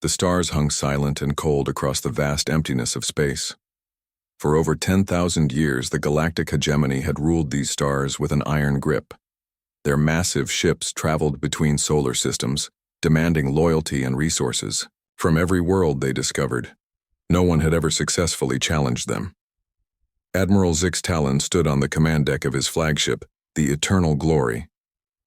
The stars hung silent and cold across the vast emptiness of space. For over 10,000 years, the galactic hegemony had ruled these stars with an iron grip. Their massive ships traveled between solar systems, demanding loyalty and resources from every world they discovered. No one had ever successfully challenged them. Admiral Zix Talon stood on the command deck of his flagship, the Eternal Glory.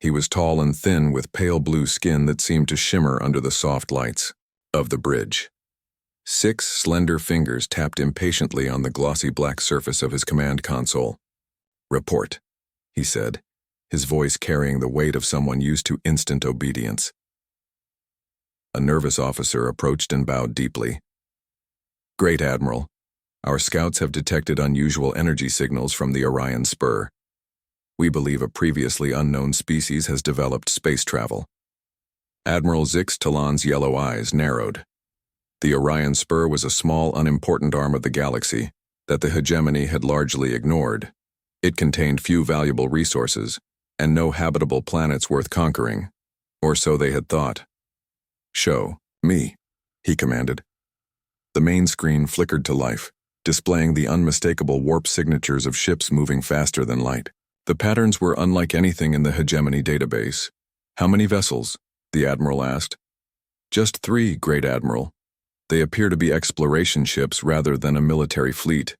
He was tall and thin with pale blue skin that seemed to shimmer under the soft lights of the bridge. 6 slender fingers tapped impatiently on the glossy black surface of his command console. "Report," he said, his voice carrying the weight of someone used to instant obedience. A nervous officer approached and bowed deeply. "Great Admiral, our scouts have detected unusual energy signals from the Orion Spur. We believe a previously unknown species has developed space travel." Admiral Zix Talon's yellow eyes narrowed. The Orion Spur was a small, unimportant arm of the galaxy that the hegemony had largely ignored. It contained few valuable resources and no habitable planets worth conquering, or so they had thought. "Show me," he commanded. The main screen flickered to life, displaying the unmistakable warp signatures of ships moving faster than light. The patterns were unlike anything in the hegemony database. "How many vessels?" the Admiral asked. "Just 3, Great Admiral. They appear to be exploration ships rather than a military fleet."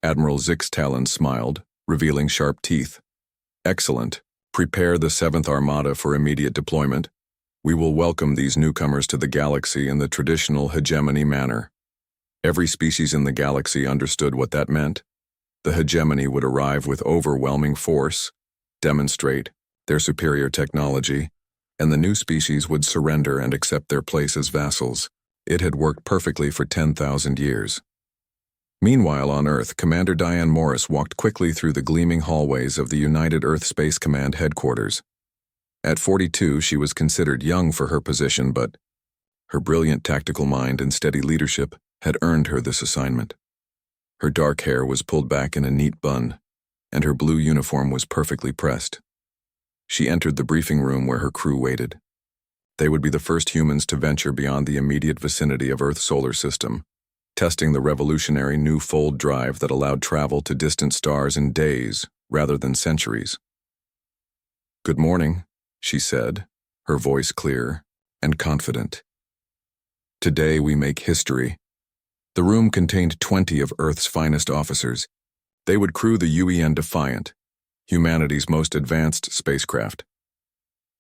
Admiral Zix Talon smiled, revealing sharp teeth. "Excellent. Prepare the 7th Armada for immediate deployment. We will welcome these newcomers to the galaxy in the traditional hegemony manner." Every species in the galaxy understood what that meant. The hegemony would arrive with overwhelming force, demonstrate their superior technology, and the new species would surrender and accept their place as vassals. It had worked perfectly for 10,000 years. Meanwhile, on Earth, Commander Diane Morris walked quickly through the gleaming hallways of the United Earth Space Command headquarters. At 42, she was considered young for her position, but her brilliant tactical mind and steady leadership had earned her this assignment. Her dark hair was pulled back in a neat bun, and her blue uniform was perfectly pressed. She entered the briefing room where her crew waited. They would be the first humans to venture beyond the immediate vicinity of Earth's solar system, testing the revolutionary new fold drive that allowed travel to distant stars in days rather than centuries. "Good morning," she said, her voice clear and confident. "Today we make history." The room contained 20 of Earth's finest officers. They would crew the UEN Defiant, humanity's most advanced spacecraft.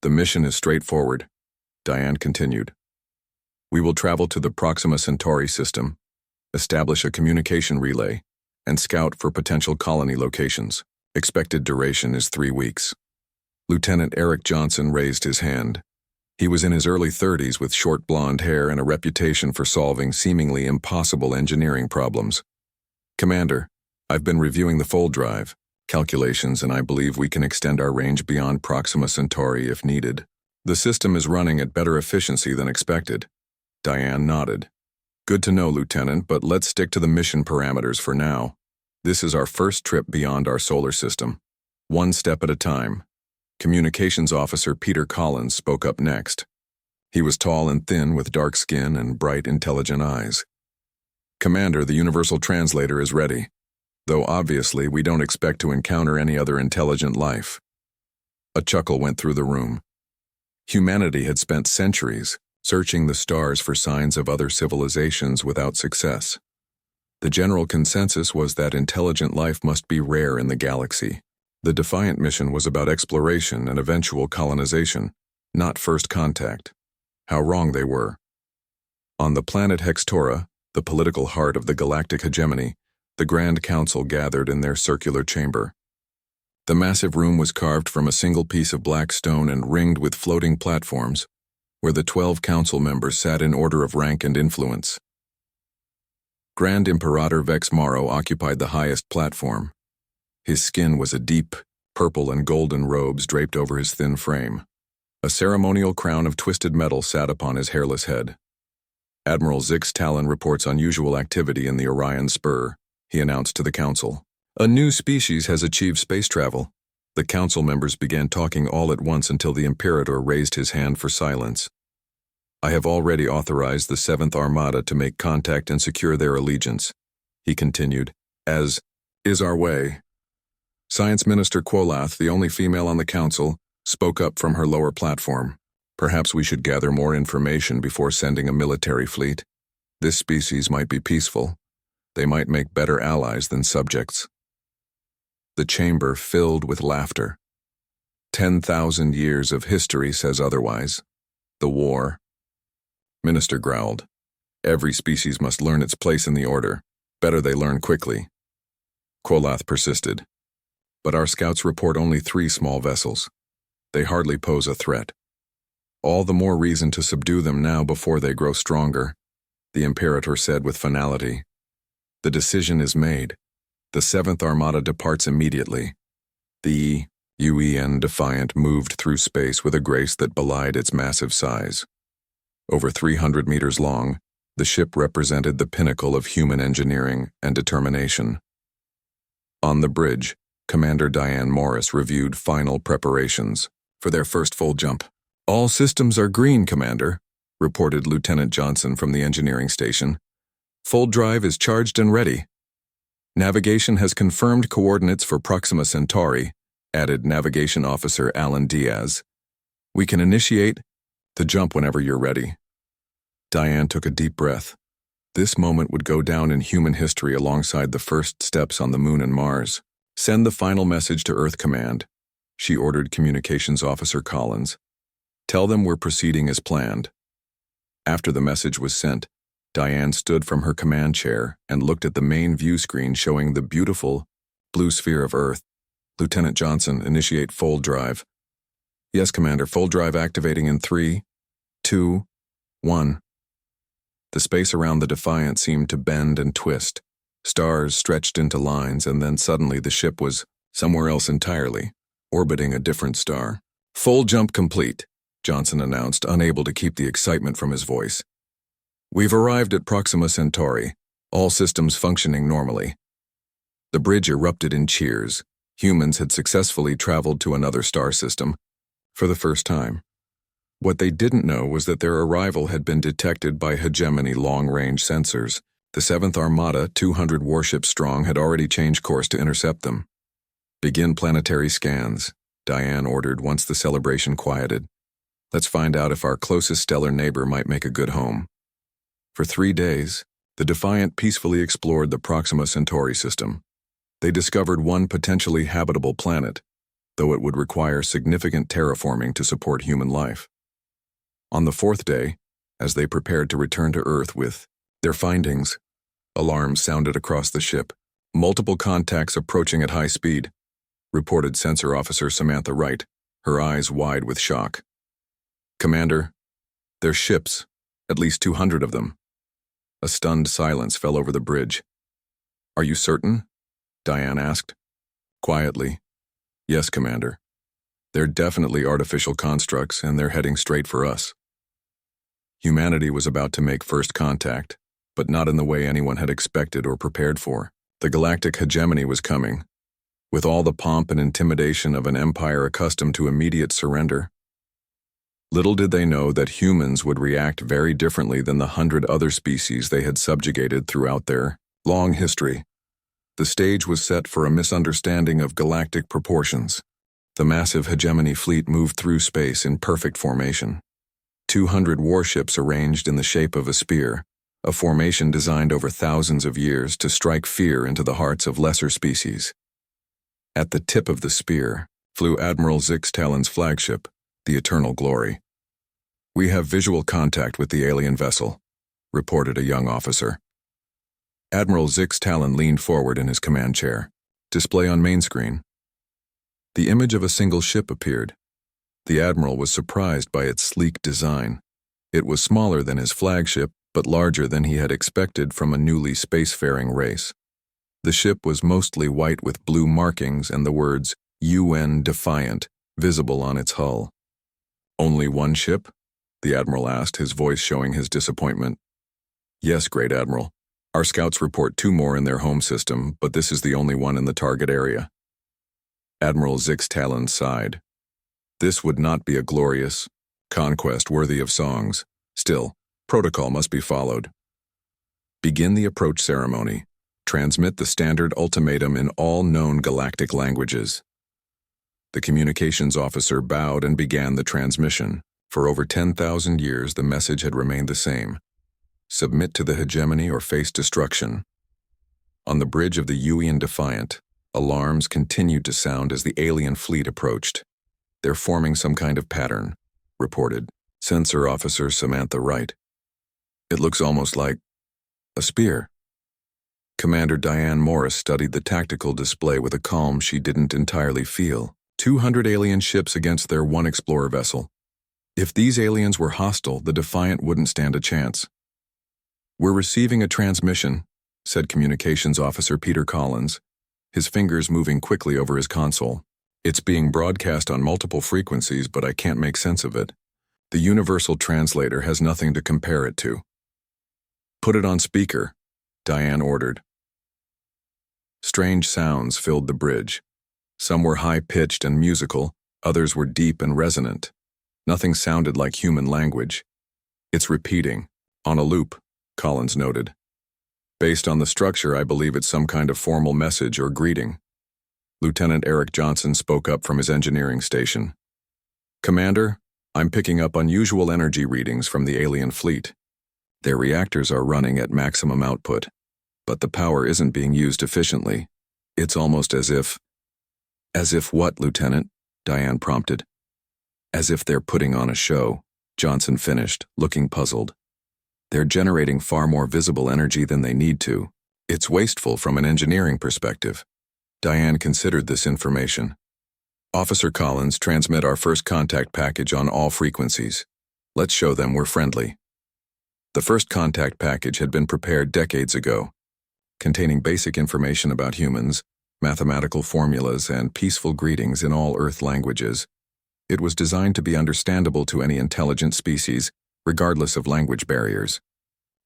"The mission is straightforward," Diane continued. "We will travel to the Proxima Centauri system, establish a communication relay, and scout for potential colony locations. Expected duration is 3 weeks. Lieutenant Eric Johnson raised his hand. He was in his early 30s with short blonde hair and a reputation for solving seemingly impossible engineering problems. "Commander, I've been reviewing the fold drive calculations, and I believe we can extend our range beyond Proxima Centauri if needed. The system is running at better efficiency than expected." Diane nodded. "Good to know, Lieutenant, but let's stick to the mission parameters for now. This is our first trip beyond our solar system. One step at a time." Communications Officer Peter Collins spoke up next. He was tall and thin with dark skin and bright, intelligent eyes. "Commander, the Universal Translator is ready, though obviously we don't expect to encounter any other intelligent life." A chuckle went through the room. Humanity had spent centuries searching the stars for signs of other civilizations without success. The general consensus was that intelligent life must be rare in the galaxy. The Defiant mission was about exploration and eventual colonization, not first contact. How wrong they were. On the planet Hextora, the political heart of the galactic hegemony, the Grand Council gathered in their circular chamber. The massive room was carved from a single piece of black stone and ringed with floating platforms, where the 12 council members sat in order of rank and influence. Grand Imperator Vex Maro occupied the highest platform. His skin was a deep, purple and golden robes draped over his thin frame. A ceremonial crown of twisted metal sat upon his hairless head. "Admiral Zix Talon reports unusual activity in the Orion Spur," he announced to the council. "A new species has achieved space travel." The council members began talking all at once until the Imperator raised his hand for silence. I have already authorized the 7th Armada to make contact and secure their allegiance, he continued, as is our way. Science Minister Quolath, the only female on the council, spoke up from her lower platform. Perhaps we should gather more information before sending a military fleet. This species might be peaceful. They might make better allies than subjects. The chamber filled with laughter. 10,000 years of history says otherwise. The war. Minister growled. Every species must learn its place in the order. Better they learn quickly. Quolath persisted. But our scouts report only 3 small vessels. They hardly pose a threat. All the more reason to subdue them now before they grow stronger, the Imperator said with finality. The decision is made. The 7th Armada departs immediately. The UN Defiant moved through space with a grace that belied its massive size. Over 300 meters long, the ship represented the pinnacle of human engineering and determination. On the bridge, Commander Diane Morris reviewed final preparations for their first full jump. All systems are green, Commander, reported Lieutenant Johnson from the engineering station. Full drive is charged and ready. Navigation has confirmed coordinates for Proxima Centauri, added Navigation Officer Alan Diaz. We can initiate the jump whenever you're ready. Diane took a deep breath. This moment would go down in human history alongside the first steps on the Moon and Mars. Send the final message to Earth Command, she ordered Communications Officer Collins. Tell them we're proceeding as planned. After the message was sent, Diane stood from her command chair and looked at the main view screen showing the beautiful blue sphere of Earth. Lieutenant Johnson, initiate full drive. Yes, Commander, full drive activating in 3, 2, 1. The space around the Defiant seemed to bend and twist. Stars stretched into lines, and then suddenly the ship was somewhere else entirely, orbiting a different star. Full jump complete, Johnson announced, unable to keep the excitement from his voice. We've arrived at Proxima Centauri, all systems functioning normally. The bridge erupted in cheers. Humans had successfully traveled to another star system for the first time. What they didn't know was that their arrival had been detected by hegemony long-range sensors. The 7th Armada, 200 warships strong, had already changed course to intercept them. Begin planetary scans, Diane ordered once the celebration quieted. Let's find out if our closest stellar neighbor might make a good home. For 3 days, the Defiant peacefully explored the Proxima Centauri system. They discovered one potentially habitable planet, though it would require significant terraforming to support human life. On the 4th day, as they prepared to return to Earth with their findings, alarms sounded across the ship. Multiple contacts approaching at high speed, reported Sensor Officer Samantha Wright, her eyes wide with shock. Commander, they're ships, at least 200 of them. A stunned silence fell over the bridge. Are you certain? Diane asked. Quietly. Yes, Commander. They're definitely artificial constructs, and they're heading straight for us. Humanity was about to make first contact, but not in the way anyone had expected or prepared for. The galactic hegemony was coming, with all the pomp and intimidation of an empire accustomed to immediate surrender. Little did they know that humans would react very differently than the 100 other species they had subjugated throughout their long history. The stage was set for a misunderstanding of galactic proportions. The massive hegemony fleet moved through space in perfect formation. 200 warships arranged in the shape of a spear, a formation designed over thousands of years to strike fear into the hearts of lesser species. At the tip of the spear flew Admiral Zix Talon's flagship, the Eternal Glory. We have visual contact with the alien vessel, reported a young officer. Admiral Zix Talon leaned forward in his command chair. Display on main screen. The image of a single ship appeared. The Admiral was surprised by its sleek design. It was smaller than his flagship, but larger than he had expected from a newly spacefaring race. The ship was mostly white with blue markings and the words UN Defiant visible on its hull. Only one ship? The Admiral asked, his voice showing his disappointment. Yes, Great Admiral. Our scouts report 2 more in their home system, but this is the only one in the target area. Admiral Zix Talon sighed. This would not be a glorious conquest worthy of songs, Still, protocol must be followed. Begin the approach ceremony. Transmit the standard ultimatum in all known galactic languages. The communications officer bowed and began the transmission. For over 10,000 years, the message had remained the same. Submit to the hegemony or face destruction. On the bridge of the Yuian Defiant, alarms continued to sound as the alien fleet approached. They're forming some kind of pattern, reported Sensor Officer Samantha Wright. It looks almost like a spear. Commander Diane Morris studied the tactical display with a calm she didn't entirely feel. 200 alien ships against their one explorer vessel. If these aliens were hostile, the Defiant wouldn't stand a chance. "We're receiving a transmission," said Communications Officer Peter Collins, his fingers moving quickly over his console. "It's being broadcast on multiple frequencies, but I can't make sense of it. The universal translator has nothing to compare it to." "Put it on speaker," Diane ordered. Strange sounds filled the bridge. Some were high-pitched and musical, others were deep and resonant. Nothing sounded like human language. "It's repeating, on a loop," Collins noted. "Based on the structure, I believe it's some kind of formal message or greeting." Lieutenant Eric Johnson spoke up from his engineering station. "Commander, I'm picking up unusual energy readings from the alien fleet. Their reactors are running at maximum output, but the power isn't being used efficiently. It's almost as if..." "As if what, Lieutenant?" Diane prompted. "As if they're putting on a show," Johnson finished, looking puzzled. "They're generating far more visible energy than they need to. It's wasteful from an engineering perspective." Diane considered this information. "Officer Collins, transmit our first contact package on all frequencies. Let's show them we're friendly." The first contact package had been prepared decades ago, containing basic information about humans, mathematical formulas, and peaceful greetings in all Earth languages. It was designed to be understandable to any intelligent species, regardless of language barriers.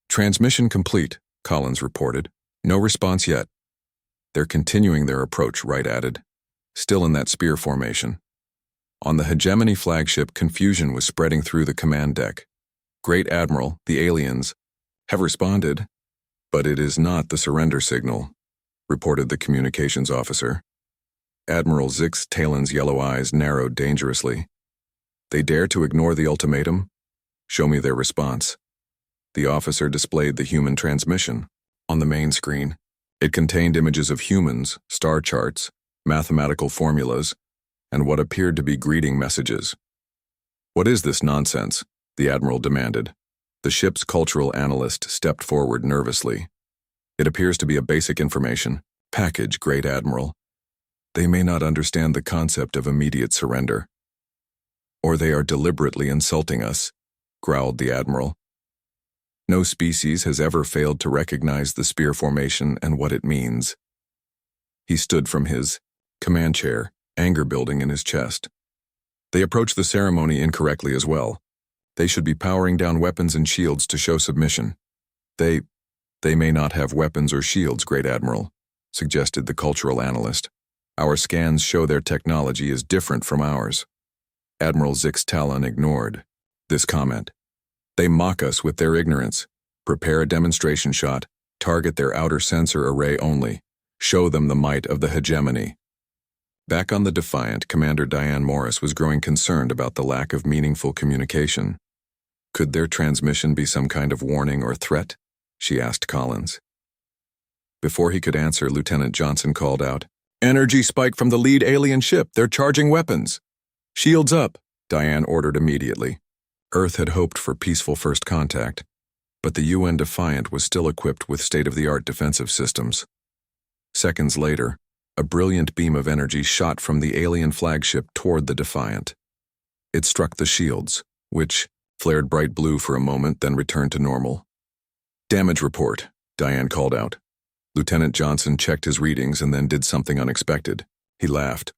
"Transmission complete," Collins reported. "No response yet." "They're continuing their approach," Wright added, still in that spear formation. On the Hegemony flagship, confusion was spreading through the command deck. "Great Admiral, the aliens have responded, but it is not the surrender signal," reported the communications officer. Admiral Zix Talen's yellow eyes narrowed dangerously. "They dare to ignore the ultimatum? Show me their response." The officer displayed the human transmission. On the main screen, it contained images of humans, star charts, mathematical formulas, and what appeared to be greeting messages. "What is this nonsense?" the Admiral demanded. The ship's cultural analyst stepped forward nervously. "It appears to be a basic information package, Great Admiral. They may not understand the concept of immediate surrender." "Or they are deliberately insulting us," growled the Admiral. "No species has ever failed to recognize the spear formation and what it means." He stood from his command chair, anger building in his chest. "They approach the ceremony incorrectly as well. They should be powering down weapons and shields to show submission." They may not have weapons or shields, Great Admiral," suggested the cultural analyst. "Our scans show their technology is different from ours." Admiral Zix Talon ignored this comment. "They mock us with their ignorance. Prepare a demonstration shot, target their outer sensor array only. Show them the might of the hegemony." Back on the Defiant, Commander Diane Morris was growing concerned about the lack of meaningful communication. Could their transmission be some kind of warning or threat? She asked Collins. Before he could answer, Lieutenant Johnson called out, "Energy spike from the lead alien ship. They're charging weapons." "Shields up," Diane ordered immediately. Earth had hoped for peaceful first contact, but the UN Defiant was still equipped with state-of-the-art defensive systems. Seconds later, a brilliant beam of energy shot from the alien flagship toward the Defiant. It struck the shields, which flared bright blue for a moment, then returned to normal. "Damage report," Diane called out. Lieutenant Johnson checked his readings and then did something unexpected. He laughed.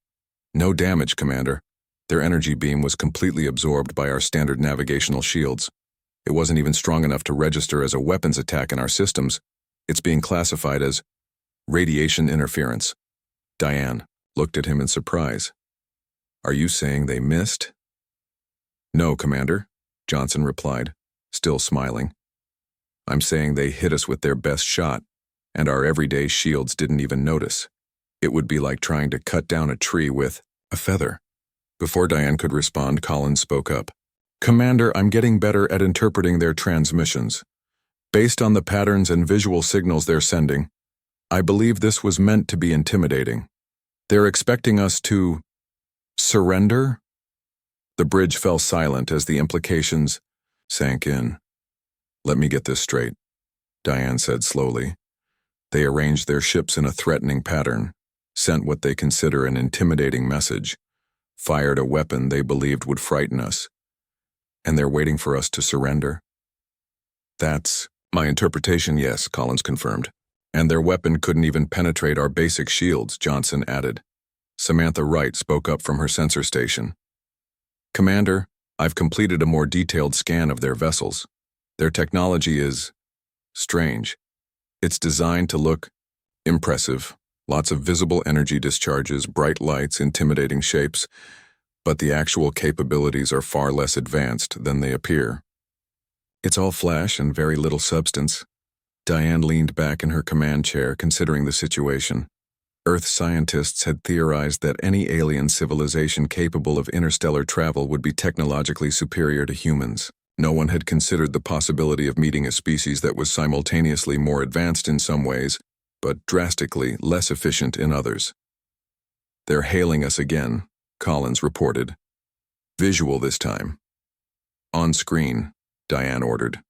"No damage, Commander. Their energy beam was completely absorbed by our standard navigational shields. It wasn't even strong enough to register as a weapons attack in our systems. It's being classified as radiation interference." Diane looked at him in surprise. "Are you saying they missed?" "No, Commander," Johnson replied. still smiling. I'm saying they hit us with their best shot, and our everyday shields didn't even notice. It would be like trying to cut down a tree with a feather. Before Diane could respond, Collins spoke up. Commander, I'm getting better at interpreting their transmissions. Based on the patterns and visual signals they're sending, I believe this was meant to be intimidating. They're expecting us to surrender? The bridge fell silent as the implications sank in. Let me get this straight, Diane said slowly. They arranged their ships in a threatening pattern, sent what they consider an intimidating message, fired a weapon they believed would frighten us, and they're waiting for us to surrender? That's my interpretation, yes, Collins confirmed. And their weapon couldn't even penetrate our basic shields, Johnson added. Samantha Wright spoke up from her sensor station. Commander, I've completed a more detailed scan of their vessels. Their technology is strange. It's designed to look impressive, lots of visible energy discharges, bright lights, intimidating shapes, but the actual capabilities are far less advanced than they appear. It's all flash and very little substance. Diane leaned back in her command chair, considering the situation. Earth scientists had theorized that any alien civilization capable of interstellar travel would be technologically superior to humans. No one had considered the possibility of meeting a species that was simultaneously more advanced in some ways, but drastically less efficient in others. They're hailing us again, Collins reported. Visual this time. On screen, Diane ordered.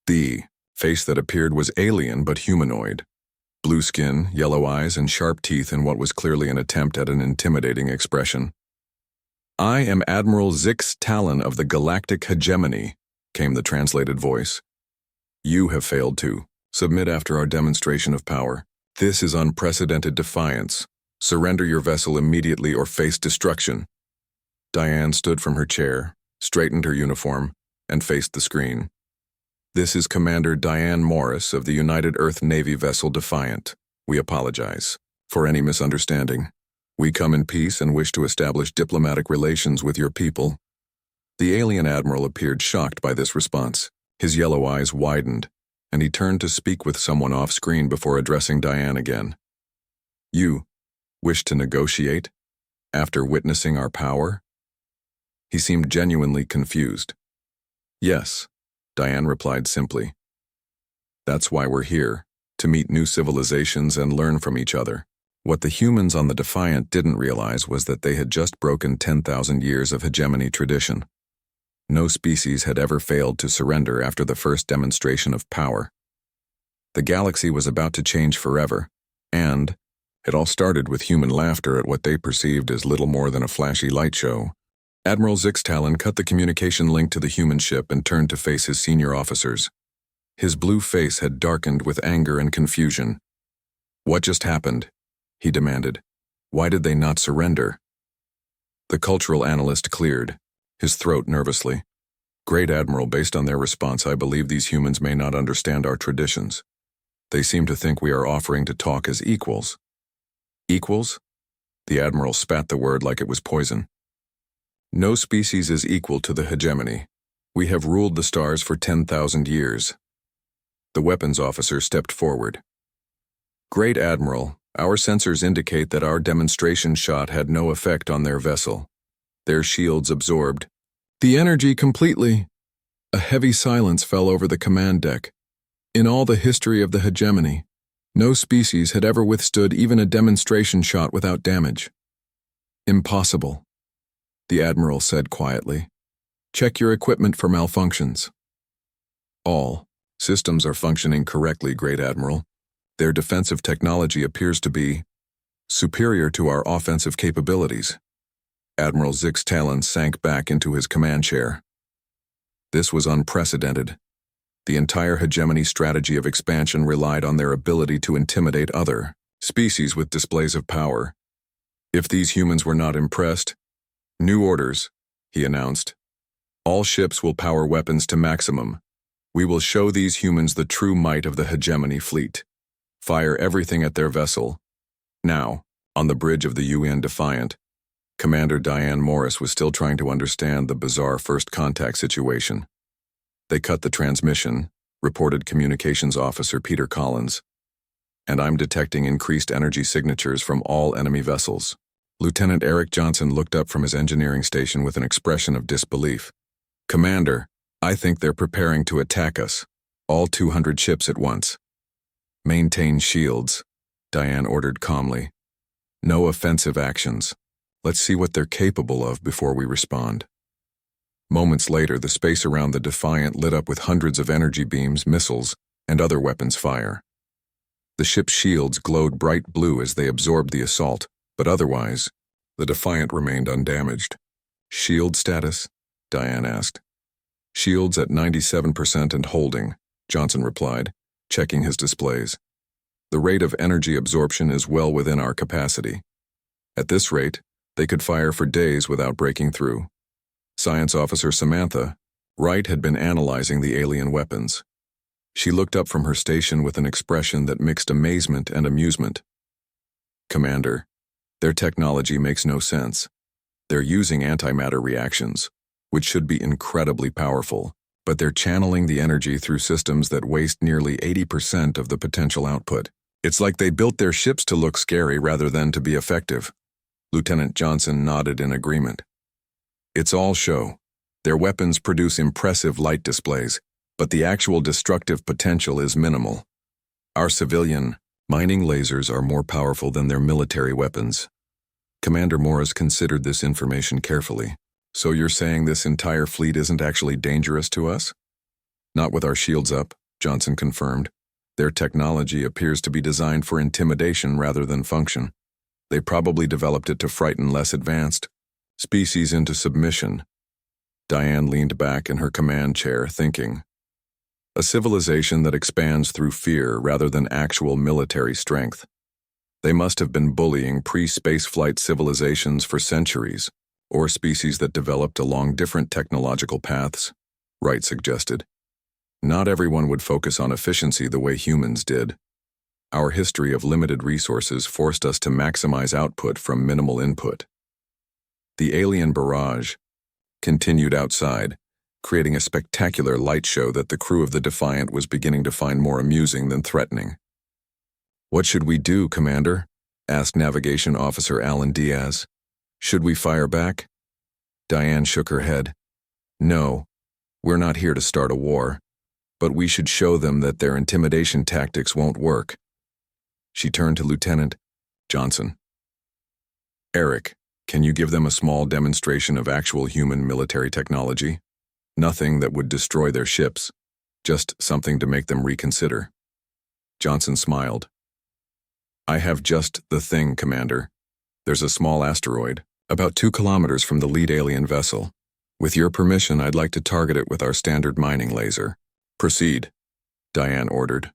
The face that appeared was alien but humanoid. Blue skin, yellow eyes, and sharp teeth in what was clearly an attempt at an intimidating expression. I am Admiral Zix Talon of the Galactic Hegemony, came the translated voice. You have failed to submit after our demonstration of power. This is unprecedented defiance. Surrender your vessel immediately or face destruction. Diane stood from her chair, straightened her uniform, and faced the screen. This is Commander Diane Morris of the United Earth Navy vessel Defiant. We apologize for any misunderstanding. We come in peace and wish to establish diplomatic relations with your people. The alien admiral appeared shocked by this response. His yellow eyes widened, and he turned to speak with someone off-screen before addressing Diane again. You wish to negotiate after witnessing our power? He seemed genuinely confused. Yes, Diane replied simply. That's why we're here, to meet new civilizations and learn from each other. What the humans on the Defiant didn't realize was that they had just broken 10,000 years of hegemony tradition. No species had ever failed to surrender after the first demonstration of power. The galaxy was about to change forever, and it all started with human laughter at what they perceived as little more than a flashy light show. Admiral Zix-Talon cut the communication link to the human ship and turned to face his senior officers. His blue face had darkened with anger and confusion. What just happened? He demanded. Why did they not surrender? The cultural analyst cleared, his throat nervously. Great Admiral, based on their response, I believe these humans may not understand our traditions. They seem to think we are offering to talk as equals. Equals? The Admiral spat the word like it was poison. No species is equal to the hegemony. We have ruled the stars for 10,000 years. The weapons officer stepped forward. Great Admiral, our sensors indicate that our demonstration shot had no effect on their vessel. Their shields absorbed the energy completely. A heavy silence fell over the command deck. In all the history of the hegemony, no species had ever withstood even a demonstration shot without damage. Impossible, the Admiral said quietly. Check your equipment for malfunctions. All systems are functioning correctly, Great Admiral. Their defensive technology appears to be superior to our offensive capabilities. Admiral Zix-Talon sank back into his command chair. This was unprecedented. The entire hegemony strategy of expansion relied on their ability to intimidate other species with displays of power. If these humans were not impressed, new orders, he announced. All ships will power weapons to maximum. We will show these humans the true might of the hegemony fleet. Fire everything at their vessel. Now, on the bridge of the UN Defiant. Commander Diane Morris was still trying to understand the bizarre first contact situation. They cut the transmission, reported Communications Officer Peter Collins, and I'm detecting increased energy signatures from all enemy vessels. Lieutenant Eric Johnson looked up from his engineering station with an expression of disbelief. Commander, I think they're preparing to attack us. All 200 ships at once. Maintain shields, Diane ordered calmly. No offensive actions. Let's see what they're capable of before we respond. Moments later, the space around the Defiant lit up with hundreds of energy beams, missiles, and other weapons fire. The ship's shields glowed bright blue as they absorbed the assault, but otherwise, the Defiant remained undamaged. Shield status? Diane asked. Shields at 97% and holding, Johnson replied, checking his displays. The rate of energy absorption is well within our capacity. At this rate, they could fire for days without breaking through. Science Officer Samantha Wright had been analyzing the alien weapons. She looked up from her station with an expression that mixed amazement and amusement. Commander, their technology makes no sense. They're using antimatter reactions, which should be incredibly powerful, but they're channeling the energy through systems that waste nearly 80% of the potential output. It's like they built their ships to look scary rather than to be effective. Lieutenant Johnson nodded in agreement. It's all show. Their weapons produce impressive light displays, but the actual destructive potential is minimal. Our civilian mining lasers are more powerful than their military weapons. Commander Morris considered this information carefully. So you're saying this entire fleet isn't actually dangerous to us? Not with our shields up, Johnson confirmed. Their technology appears to be designed for intimidation rather than function. They probably developed it to frighten less advanced species into submission. Diane leaned back in her command chair, thinking. A civilization that expands through fear rather than actual military strength. They must have been bullying pre-spaceflight civilizations for centuries, or species that developed along different technological paths, Wright suggested. Not everyone would focus on efficiency the way humans did. Our history of limited resources forced us to maximize output from minimal input. The alien barrage continued outside, creating a spectacular light show that the crew of the Defiant was beginning to find more amusing than threatening. What should we do, Commander? Asked Navigation Officer Alan Diaz. Should we fire back? Diane shook her head. No, we're not here to start a war, but we should show them that their intimidation tactics won't work. She turned to Lieutenant Johnson. Eric, can you give them a small demonstration of actual human military technology? Nothing that would destroy their ships, just something to make them reconsider. Johnson smiled. I have just the thing, Commander. There's a small asteroid, about 2 kilometers from the lead alien vessel. With your permission, I'd like to target it with our standard mining laser. Proceed, Diane ordered.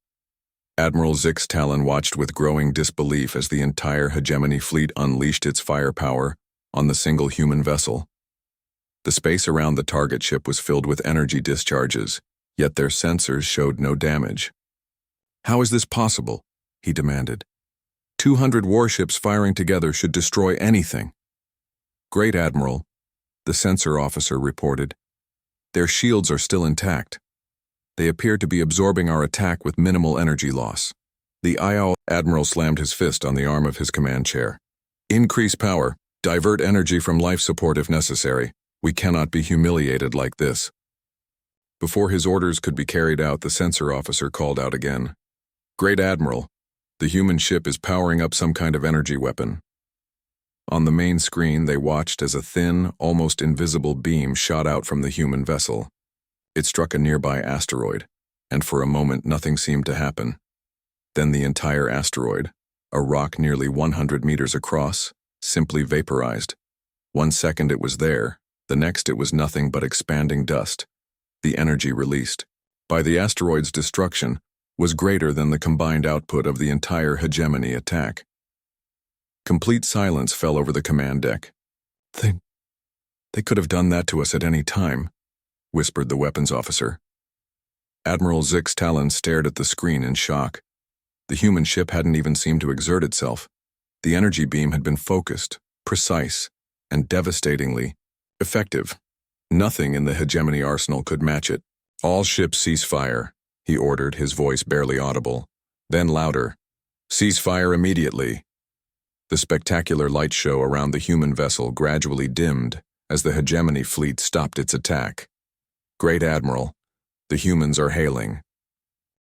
Admiral Zix Talon watched with growing disbelief as the entire hegemony fleet unleashed its firepower on the single human vessel. The space around the target ship was filled with energy discharges, yet their sensors showed no damage. How is this possible? He demanded. 200 warships firing together should destroy anything. Great Admiral, the sensor officer reported. Their shields are still intact. They appear to be absorbing our attack with minimal energy loss. The IO Admiral slammed his fist on the arm of his command chair. Increase power, divert energy from life support if necessary. We cannot be humiliated like this. Before his orders could be carried out, the sensor officer called out again. Great Admiral, the human ship is powering up some kind of energy weapon. On the main screen, they watched as a thin, almost invisible beam shot out from the human vessel. It struck a nearby asteroid, and for a moment nothing seemed to happen. Then the entire asteroid, a rock nearly 100 meters across, simply vaporized. 1 second it was there, the next it was nothing but expanding dust. The energy released by the asteroid's destruction was greater than the combined output of the entire hegemony attack. Complete silence fell over the command deck. They could have done that to us at any time, whispered the weapons officer. Admiral Zix Talon stared at the screen in shock. The human ship hadn't even seemed to exert itself. The energy beam had been focused, precise, and devastatingly effective. Nothing in the hegemony arsenal could match it. "All ships cease fire," he ordered, his voice barely audible. Then louder, "Cease fire immediately." The spectacular light show around the human vessel gradually dimmed as the hegemony fleet stopped its attack. "Great Admiral, the humans are hailing."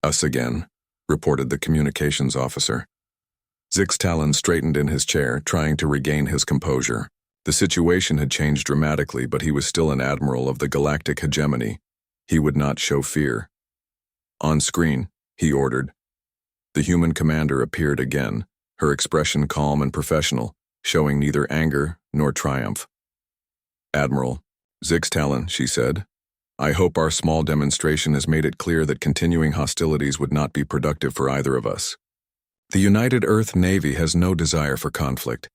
"Us again," reported the communications officer. Zix Talon straightened in his chair, trying to regain his composure. The situation had changed dramatically, but he was still an admiral of the galactic hegemony. He would not show fear. "On screen," he ordered. The human commander appeared again, her expression calm and professional, showing neither anger nor triumph. "Admiral, Zix Talon," she said, "I hope our small demonstration has made it clear that continuing hostilities would not be productive for either of us. The United Earth Navy has no desire for conflict.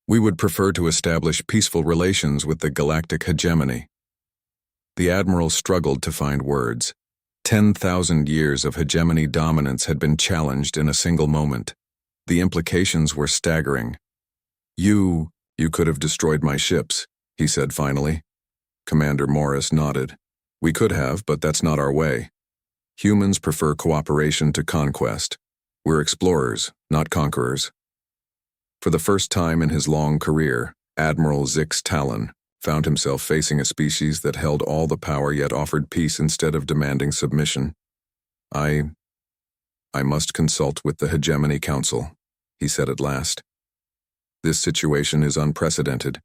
We would prefer to establish peaceful relations with the galactic hegemony." The admiral struggled to find words. 10,000 years of hegemony dominance had been challenged in a single moment. The implications were staggering. You could have destroyed my ships," he said finally. Commander Morris nodded. "We could have, but that's not our way. Humans prefer cooperation to conquest. We're explorers, not conquerors." For the first time in his long career, Admiral Zix Talon found himself facing a species that held all the power yet offered peace instead of demanding submission. I must consult with the Hegemony Council," he said at last. "This situation is unprecedented."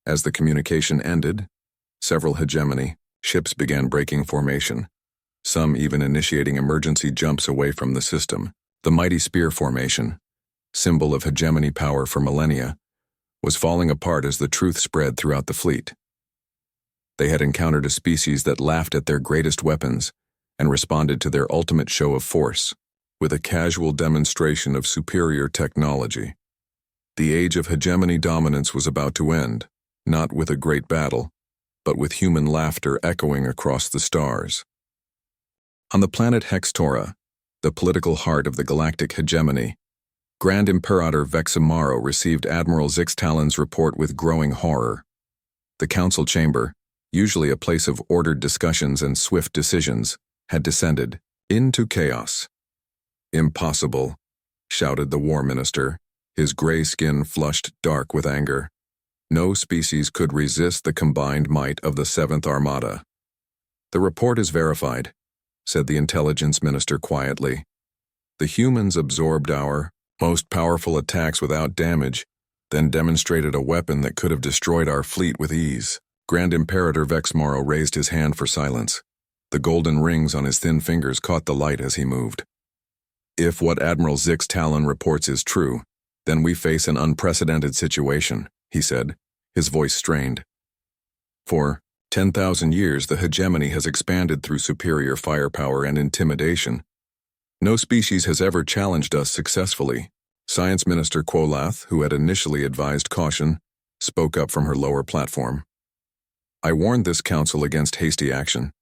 As the communication ended, several hegemony ships began breaking formation, some even initiating emergency jumps away from the system. The mighty spear formation, symbol of hegemony power for millennia, was falling apart as the truth spread throughout the fleet. They had encountered a species that laughed at their greatest weapons and responded to their ultimate show of force with a casual demonstration of superior technology. The age of hegemony dominance was about to end, not with a great battle, but with human laughter echoing across the stars. On the planet Hextora, the political heart of the galactic hegemony, Grand Imperator Vexamaro received Admiral Zix Talon's report with growing horror. The council chamber, usually a place of ordered discussions and swift decisions, had descended into chaos. "Impossible," shouted the War Minister, his gray skin flushed dark with anger. "No species could resist the combined might of the 7th Armada." "The report is verified," said the Intelligence Minister quietly. "The humans absorbed our most powerful attacks without damage, then demonstrated a weapon that could have destroyed our fleet with ease." Grand Imperator Vexamaro raised his hand for silence. The golden rings on his thin fingers caught the light as he moved. "If what Admiral Zix Talon reports is true, then we face an unprecedented situation," he said, his voice strained. "For 10,000 years, the hegemony has expanded through superior firepower and intimidation. No species has ever challenged us successfully." Science Minister Quolath, who had initially advised caution, spoke up from her lower platform. "I warned this council against hasty action.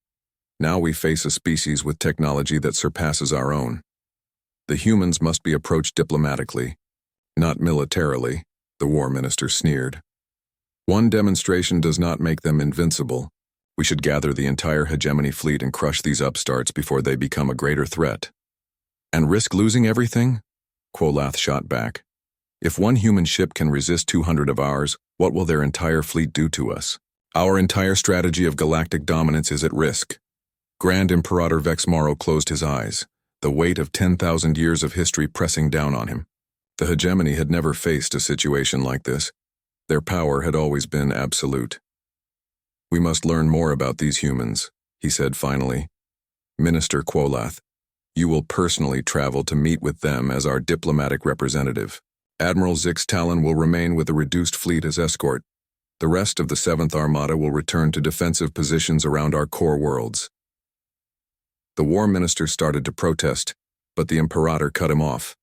Now we face a species with technology that surpasses our own. The humans must be approached diplomatically, not militarily," the War Minister sneered. "One demonstration does not make them invincible. We should gather the entire hegemony fleet and crush these upstarts before they become a greater threat." "And risk losing everything?" Quolath shot back. "If one human ship can resist 200 of ours, what will their entire fleet do to us? Our entire strategy of galactic dominance is at risk." Grand Imperator Vexamaro closed his eyes, the weight of 10,000 years of history pressing down on him. The hegemony had never faced a situation like this. Their power had always been absolute. "We must learn more about these humans," he said finally. "Minister Quolath, you will personally travel to meet with them as our diplomatic representative. Admiral Zix Talon will remain with a reduced fleet as escort. The rest of the 7th Armada will return to defensive positions around our core worlds." The War Minister started to protest, but the Imperator cut him off.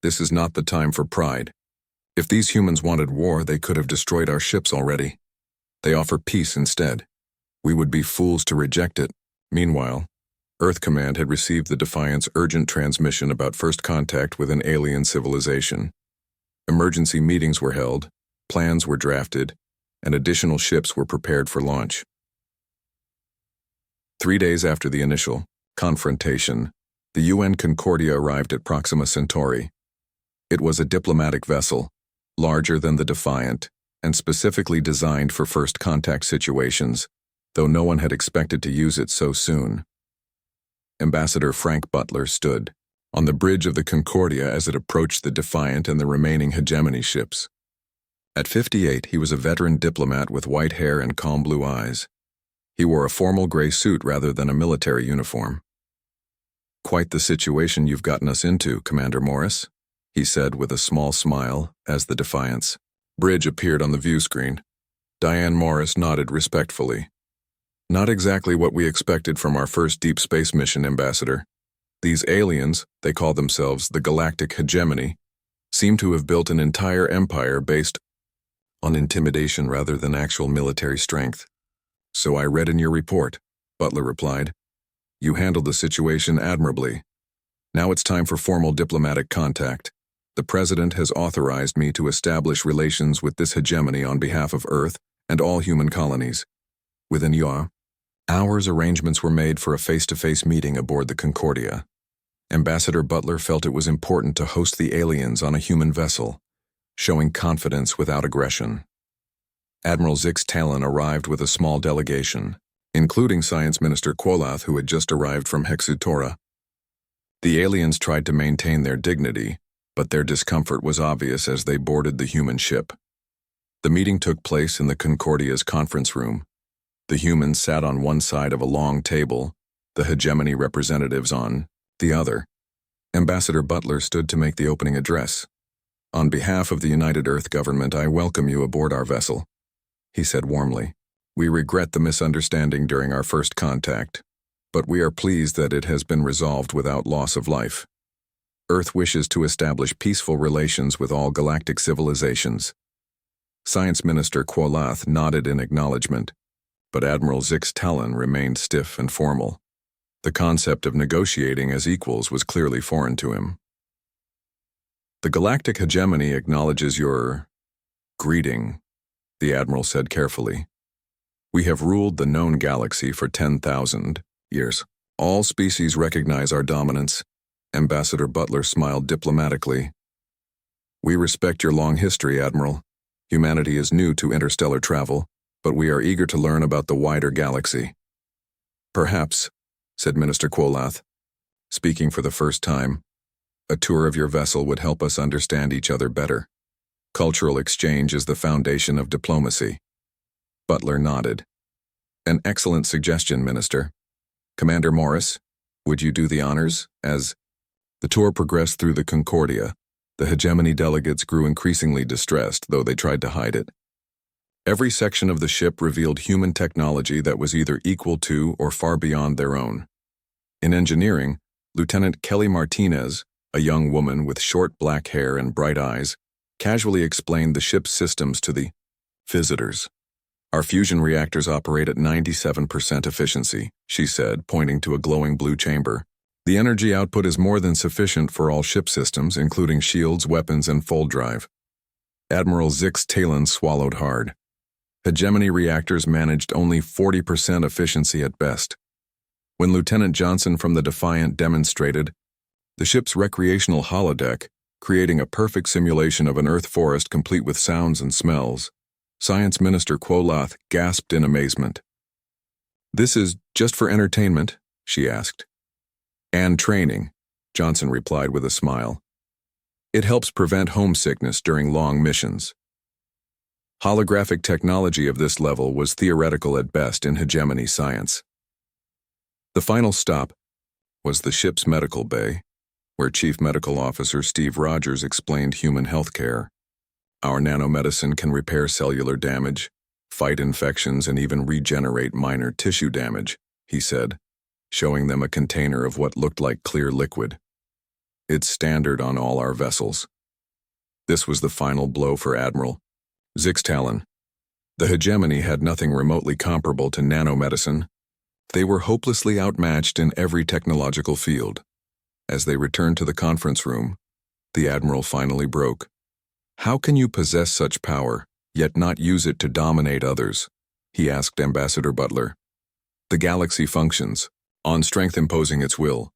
"This is not the time for pride. If these humans wanted war, they could have destroyed our ships already. They offer peace instead. We would be fools to reject it." Meanwhile, Earth Command had received the Defiant's urgent transmission about first contact with an alien civilization. Emergency meetings were held, Plans were drafted, and additional ships were prepared for launch. 3 days after the initial confrontation, the UN Concordia arrived at Proxima Centauri. It was a diplomatic vessel, larger than the Defiant, and specifically designed for first contact situations, though no one had expected to use it so soon. Ambassador Frank Butler stood on the bridge of the Concordia as it approached the Defiant and the remaining hegemony ships. At 58, he was a veteran diplomat with white hair and calm blue eyes. He wore a formal gray suit rather than a military uniform. "Quite the situation you've gotten us into, Commander Morris," he said with a small smile as the Defiant's bridge appeared on the view screen. Diane Morris nodded respectfully. "Not exactly what we expected from our first deep space mission, Ambassador. These aliens, they call themselves the Galactic Hegemony, seem to have built an entire empire based on intimidation rather than actual military strength." "So I read in your report," Butler replied. "You handled the situation admirably. Now it's time for formal diplomatic contact. The President has authorized me to establish relations with this hegemony on behalf of Earth and all human colonies. Within hours, arrangements were made for a face-to-face meeting aboard the Concordia. Ambassador Butler felt it was important to host the aliens on a human vessel, showing confidence without aggression. Admiral Zix Talon arrived with a small delegation, including Science Minister Quolath, who had just arrived from Hexutora. The aliens tried to maintain their dignity, but their discomfort was obvious as they boarded the human ship. The meeting took place in the Concordia's conference room. The humans sat on one side of a long table, the hegemony representatives on the other. Ambassador Butler stood to make the opening address. "On behalf of the United Earth government, I welcome you aboard our vessel," he said warmly. "We regret the misunderstanding during our first contact, but we are pleased that it has been resolved without loss of life. Earth wishes to establish peaceful relations with all galactic civilizations." Science Minister Quolath nodded in acknowledgement, but Admiral Zix Talon remained stiff and formal. The concept of negotiating as equals was clearly foreign to him. "The Galactic Hegemony acknowledges your greeting," the Admiral said carefully. "We have ruled the known galaxy for 10,000 years. All species recognize our dominance." Ambassador Butler smiled diplomatically. "We respect your long history, Admiral. Humanity is new to interstellar travel, but we are eager to learn about the wider galaxy." "Perhaps," said Minister Quolath, speaking for the first time, "a tour of your vessel would help us understand each other better. Cultural exchange is the foundation of diplomacy." Butler nodded. "An excellent suggestion, Minister. Commander Morris, would you do the honors?" As the tour progressed through the Concordia, the hegemony delegates grew increasingly distressed, though they tried to hide it. Every section of the ship revealed human technology that was either equal to or far beyond their own. In engineering, Lieutenant Kelly Martinez, a young woman with short black hair and bright eyes, casually explained the ship's systems to the visitors. "Our fusion reactors operate at 97% efficiency," she said, pointing to a glowing blue chamber. "The energy output is more than sufficient for all ship systems, including shields, weapons, and fold drive." Admiral Zix Talon swallowed hard. Hegemony reactors managed only 40% efficiency at best. When Lieutenant Johnson from the Defiant demonstrated the ship's recreational holodeck, creating a perfect simulation of an Earth forest complete with sounds and smells, Science Minister Quolath gasped in amazement. "This is just for entertainment?" she asked. "And training," Johnson replied with a smile. "It helps prevent homesickness during long missions." Holographic technology of this level was theoretical at best in hegemony science. The final stop was the ship's medical bay, where Chief Medical Officer Steve Rogers explained human health care. "Our nanomedicine can repair cellular damage, fight infections, and even regenerate minor tissue damage," he said, showing them a container of what looked like clear liquid. "It's standard on all our vessels." This was the final blow for Admiral Zix Talon. The hegemony had nothing remotely comparable to nanomedicine. They were hopelessly outmatched in every technological field. As they returned to the conference room, the Admiral finally broke. "How can you possess such power?" yet not use it to dominate others? He asked Ambassador Butler. The galaxy functions, on strength imposing its will.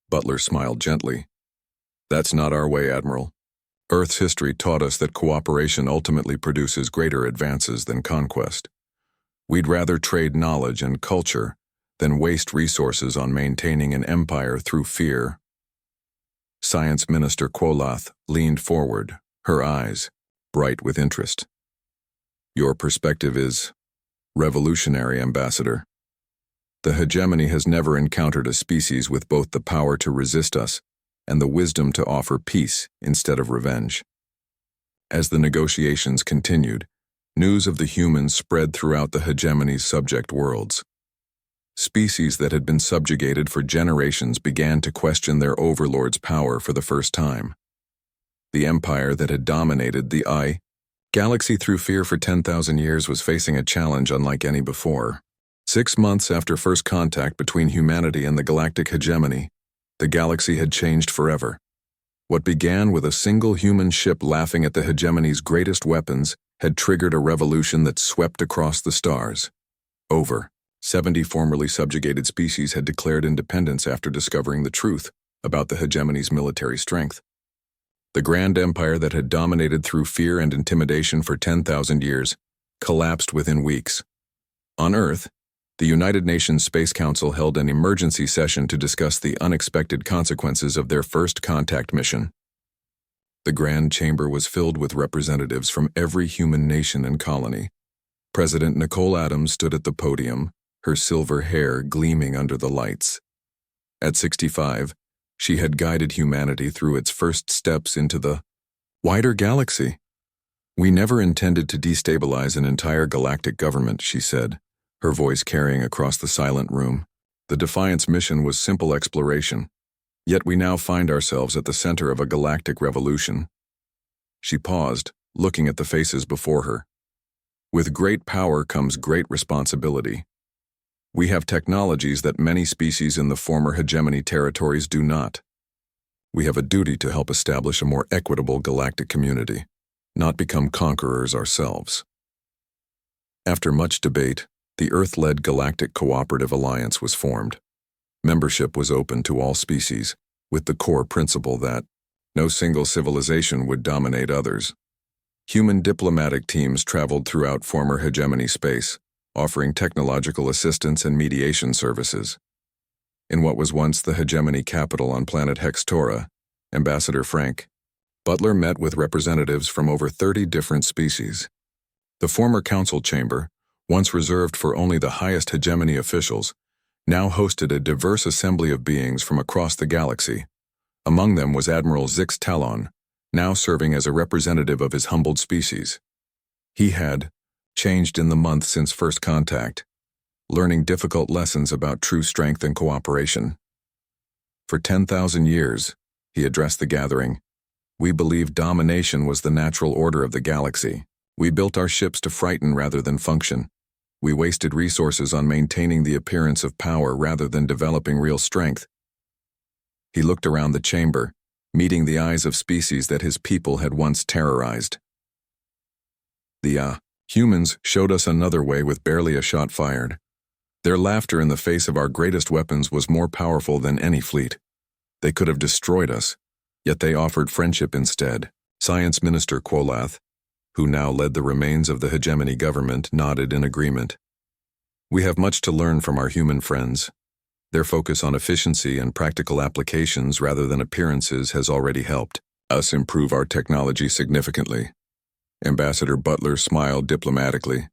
Butler smiled gently. That's not our way, Admiral. Earth's history taught us that cooperation ultimately produces greater advances than conquest. We'd rather trade knowledge and culture than waste resources on maintaining an empire through fear. Science Minister Quolath leaned forward, her eyes bright with interest. Your perspective is revolutionary, Ambassador. The hegemony has never encountered a species with both the power to resist us and the wisdom to offer peace instead of revenge. As the negotiations continued, news of the humans spread throughout the hegemony's subject worlds. Species that had been subjugated for generations began to question their overlord's power for the first time. The empire that had dominated the galaxy through fear for 10,000 years was facing a challenge unlike any before. 6 months after first contact between humanity and the galactic hegemony, the galaxy had changed forever. What began with a single human ship laughing at the hegemony's greatest weapons had triggered a revolution that swept across the stars. Over 70 formerly subjugated species had declared independence after discovering the truth about the hegemony's military strength. The grand empire that had dominated through fear and intimidation for 10,000 years collapsed within weeks. On Earth, the United Nations Space Council held an emergency session to discuss the unexpected consequences of their first contact mission. The Grand Chamber was filled with representatives from every human nation and colony. President Nicole Adams stood at the podium, her silver hair gleaming under the lights. At 65, she had guided humanity through its first steps into the wider galaxy. We never intended to destabilize an entire galactic government, she said, her voice carrying across the silent room. The Defiance mission was simple exploration, yet we now find ourselves at the center of a galactic revolution. She paused, looking at the faces before her. With great power comes great responsibility. We have technologies that many species in the former hegemony territories do not. We have a duty to help establish a more equitable galactic community, not become conquerors ourselves. After much debate, the Earth-led Galactic Cooperative Alliance was formed. Membership was open to all species, with the core principle that no single civilization would dominate others. Human diplomatic teams traveled throughout former hegemony space, offering technological assistance and mediation services. In what was once the hegemony capital on planet Hextora, Ambassador Frank Butler met with representatives from over 30 different species. The former council chamber, once reserved for only the highest hegemony officials, now hosted a diverse assembly of beings from across the galaxy. Among them was Admiral Zix Talon, now serving as a representative of his humbled species. He had changed in the month since first contact, learning difficult lessons about true strength and cooperation. For 10,000 years, he addressed the gathering, we believed domination was the natural order of the galaxy. We built our ships to frighten rather than function. We wasted resources on maintaining the appearance of power rather than developing real strength. He looked around the chamber, meeting the eyes of species that his people had once terrorized. The humans showed us another way with barely a shot fired. Their laughter in the face of our greatest weapons was more powerful than any fleet. They could have destroyed us, yet they offered friendship instead. Science Minister Quolath, who now led the remains of the hegemony government, nodded in agreement. We have much to learn from our human friends. Their focus on efficiency and practical applications rather than appearances has already helped us improve our technology significantly. Ambassador Butler smiled diplomatically.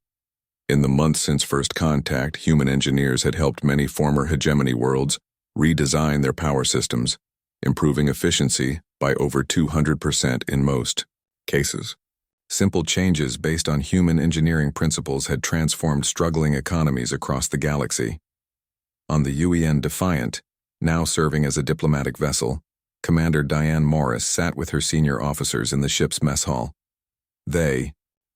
In the months since first contact, human engineers had helped many former hegemony worlds redesign their power systems, improving efficiency by over 200% in most cases. Simple changes based on human engineering principles had transformed struggling economies across the galaxy. On the UEN Defiant, now serving as a diplomatic vessel, Commander Diane Morris sat with her senior officers in the ship's mess hall. They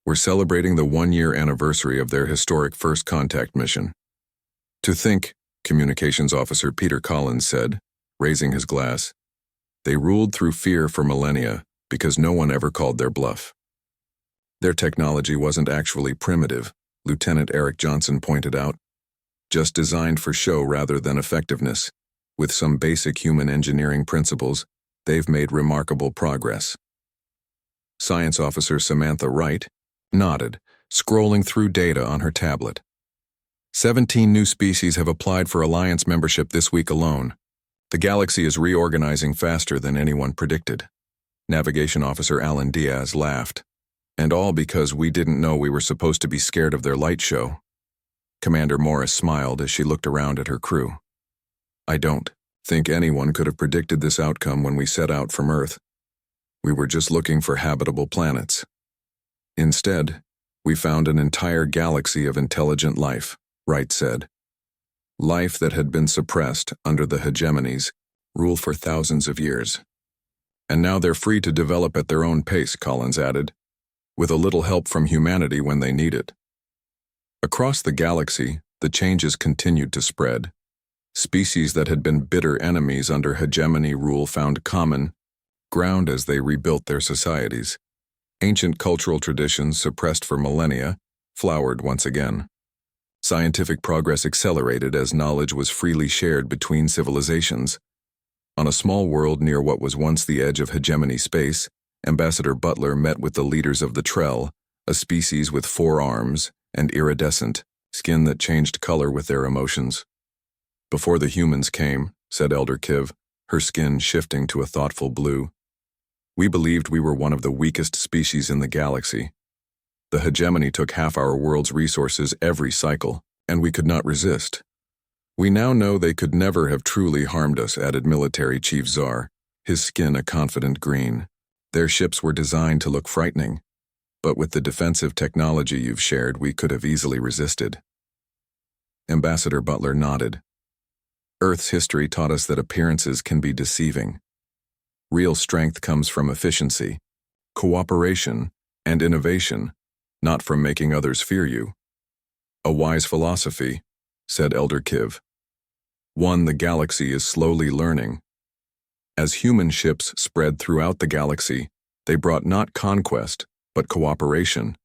were celebrating the 1-year anniversary of their historic first contact mission. To think, Communications Officer Peter Collins said, raising his glass, they ruled through fear for millennia because no one ever called their bluff. Their technology wasn't actually primitive, Lieutenant Eric Johnson pointed out, just designed for show rather than effectiveness. With some basic human engineering principles, they've made remarkable progress. Science Officer Samantha Wright nodded, scrolling through data on her tablet. 17 new species have applied for Alliance membership this week alone. The galaxy is reorganizing faster than anyone predicted. Navigation Officer Alan Diaz laughed. And all because we didn't know we were supposed to be scared of their light show. Commander Morris smiled as she looked around at her crew. I don't think anyone could have predicted this outcome when we set out from Earth. We were just looking for habitable planets. Instead, we found an entire galaxy of intelligent life, Wright said. Life that had been suppressed under the hegemony's rule for thousands of years. And now they're free to develop at their own pace, Collins added, with a little help from humanity when they need it. Across the galaxy, the changes continued to spread. Species that had been bitter enemies under hegemony rule found common ground as they rebuilt their societies. Ancient cultural traditions suppressed for millennia flowered once again. Scientific progress accelerated as knowledge was freely shared between civilizations. On a small world near what was once the edge of hegemony space, Ambassador Butler met with the leaders of the Trell, a species with 4 arms and iridescent skin that changed color with their emotions. Before the humans came, said Elder Kiv, her skin shifting to a thoughtful blue, we believed we were one of the weakest species in the galaxy. The hegemony took half our world's resources every cycle, and we could not resist. We now know they could never have truly harmed us, added Military Chief Czar, his skin a confident green. Their ships were designed to look frightening, but with the defensive technology you've shared, we could have easily resisted. Ambassador Butler nodded. Earth's history taught us that appearances can be deceiving. Real strength comes from efficiency, cooperation, and innovation, not from making others fear you. A wise philosophy, said Elder Kiv. One the galaxy is slowly learning. As human ships spread throughout the galaxy, they brought not conquest, but cooperation.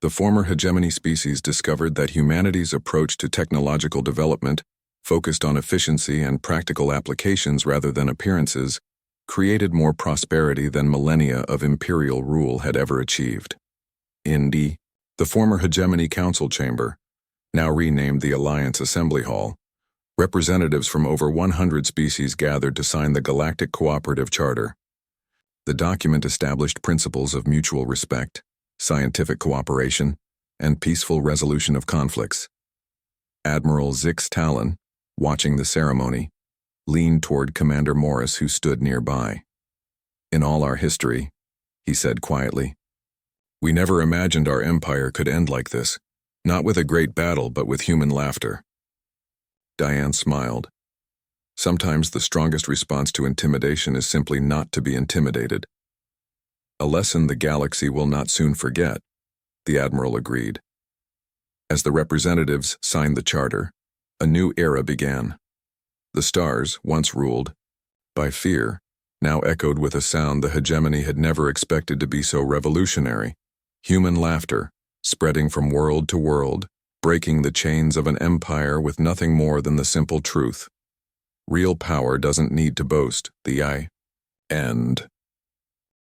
The former hegemony species discovered that humanity's approach to technological development, focused on efficiency and practical applications rather than appearances, created more prosperity than millennia of imperial rule had ever achieved. In the former hegemony council chamber, now renamed the Alliance Assembly Hall, representatives from over 100 species gathered to sign the Galactic Cooperative Charter. The document established principles of mutual respect, scientific cooperation, and peaceful resolution of conflicts. Admiral Zix Talon, watching the ceremony, leaned toward Commander Morris, who stood nearby. In all our history, he said quietly, we never imagined our empire could end like this, not with a great battle, but with human laughter. Diane smiled. Sometimes the strongest response to intimidation is simply not to be intimidated. A lesson the galaxy will not soon forget, the Admiral agreed. As the representatives signed the charter, a new era began. The stars, once ruled by fear, now echoed with a sound the hegemony had never expected to be so revolutionary. Human laughter, spreading from world to world, breaking the chains of an empire with nothing more than the simple truth. Real power doesn't need to boast, the end.